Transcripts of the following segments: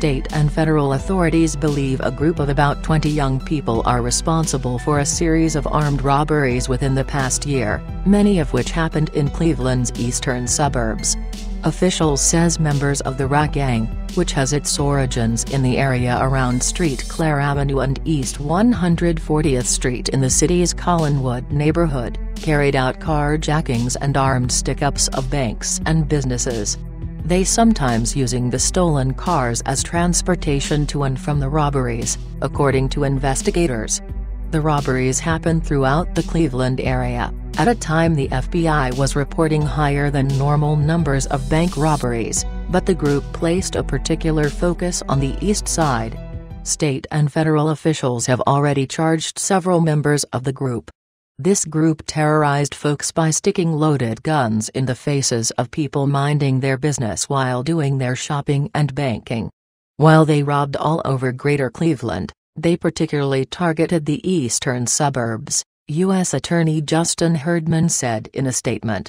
State and federal authorities believe a group of about 20 young people are responsible for a series of armed robberies within the past year, many of which happened in Cleveland's eastern suburbs. Officials says members of the rash gang, which has its origins in the area around Street Clare Avenue and East 140th Street in the city's Collinwood neighborhood, carried out carjackings and armed stick-ups of banks and businesses. They sometimes using the stolen cars as transportation to and from the robberies, according to investigators. The robberies happened throughout the Cleveland area, at a time the FBI was reporting higher than normal numbers of bank robberies, but the group placed a particular focus on the East Side. State and federal officials have already charged several members of the group. This group terrorized folks by sticking loaded guns in the faces of people minding their business while doing their shopping and banking. While they robbed all over Greater Cleveland, they particularly targeted the eastern suburbs, U.S. Attorney Justin Herdman said in a statement.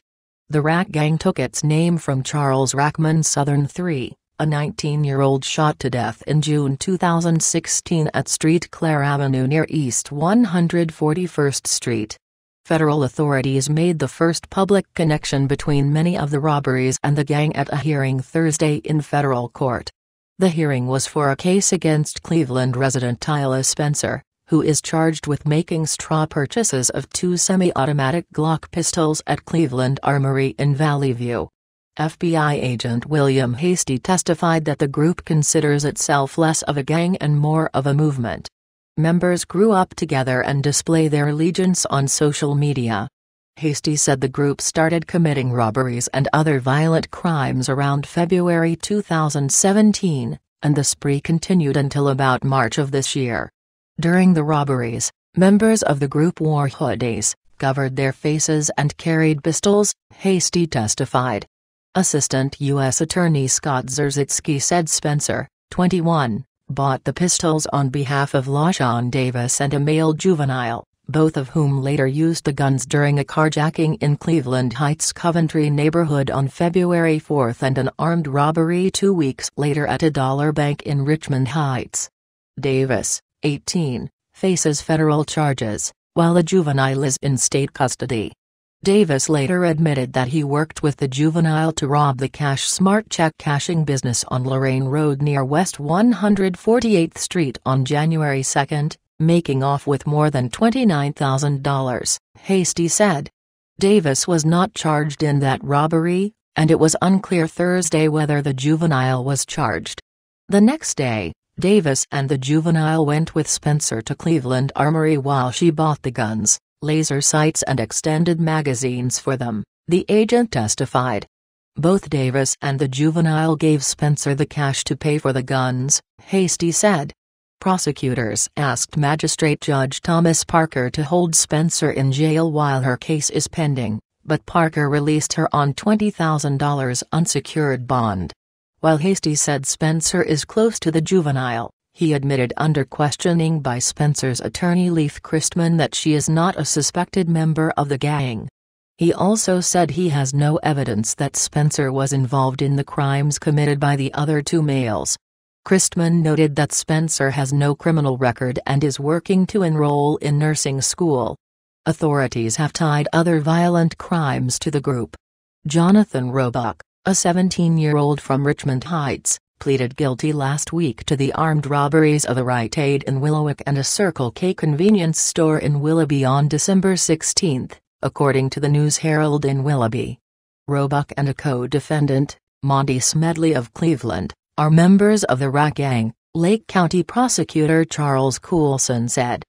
The rash gang took its name from Charles Rackman Southern III, a 19-year-old shot to death in June 2016 at Street Clare Avenue near East 141st Street. Federal authorities made the first public connection between many of the robberies and the gang at a hearing Thursday in federal court. The hearing was for a case against Cleveland resident Tyler Spencer, who is charged with making straw purchases of 2 semi-automatic Glock pistols at Cleveland Armory in Valley View. FBI agent William Hasty testified that the group considers itself less of a gang and more of a movement. Members grew up together and display their allegiance on social media. Hasty said the group started committing robberies and other violent crimes around February 2017, and the spree continued until about March of this year. During the robberies, members of the group wore hoodies, covered their faces and carried pistols, Hasty testified. Assistant U.S. Attorney Scott Zerzitsky said Spencer, 21, bought the pistols on behalf of LaShawn Davis and a male juvenile, both of whom later used the guns during a carjacking in Cleveland Heights' Coventry neighborhood on February 4 and an armed robbery 2 weeks later at a dollar bank in Richmond Heights. Davis, 18, faces federal charges, while the juvenile is in state custody. Davis later admitted that he worked with the juvenile to rob the Cash Smart check cashing business on Lorraine Road near West 148th Street on January 2, making off with more than $29,000, Hasty said. Davis was not charged in that robbery, and it was unclear Thursday whether the juvenile was charged. The next day, Davis and the juvenile went with Spencer to Cleveland Armory while she bought the guns, laser sights and extended magazines for them, the agent testified. Both Davis and the juvenile gave Spencer the cash to pay for the guns, Hasty said. Prosecutors asked Magistrate Judge Thomas Parker to hold Spencer in jail while her case is pending, but Parker released her on $20,000 unsecured bond. While Hasty said Spencer is close to the juvenile, he admitted under questioning by Spencer's attorney Leif Christman that she is not a suspected member of the gang. He also said he has no evidence that Spencer was involved in the crimes committed by the other 2 males. Christman noted that Spencer has no criminal record and is working to enroll in nursing school. Authorities have tied other violent crimes to the group. Jonathan Roebuck, a 17-year-old from Richmond Heights, pleaded guilty last week to the armed robberies of a Rite Aid in Willowick and a Circle K convenience store in Willoughby on December 16, according to the News-Herald in Willoughby. Roebuck and a co-defendant, Monty Smedley of Cleveland, are members of the rash gang, Lake County Prosecutor Charles Coulson said.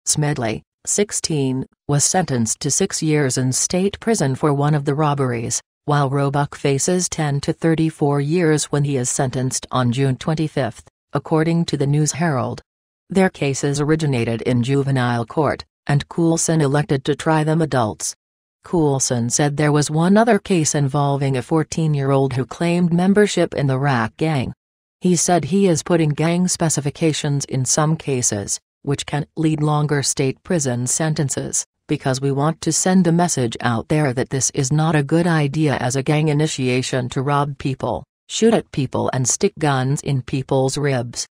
Smedley, 16, was sentenced to 6 years in state prison for one of the robberies, while Roebuck faces 10 to 34 years when he is sentenced on June 25, according to the News-Herald. Their cases originated in juvenile court, and Coulson elected to try them adults. Coulson said there was one other case involving a 14-year-old who claimed membership in the rash gang. He said he is putting gang specifications in some cases, which can lead longer state prison sentences, because we want to send a message out there that this is not a good idea as a gang initiation to rob people. shoot at people and stick guns in people's ribs.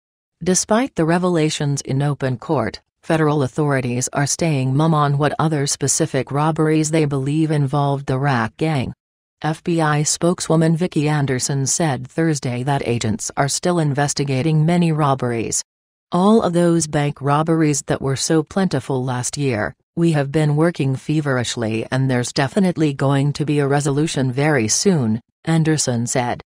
Despite the revelations in open court, federal authorities are staying mum on what other specific robberies they believe involved the Rack gang. FBI spokeswoman Vicki Anderson said Thursday that agents are still investigating many robberies. All of those bank robberies that were so plentiful last year, we have been working feverishly and there's definitely going to be a resolution very soon, Anderson said.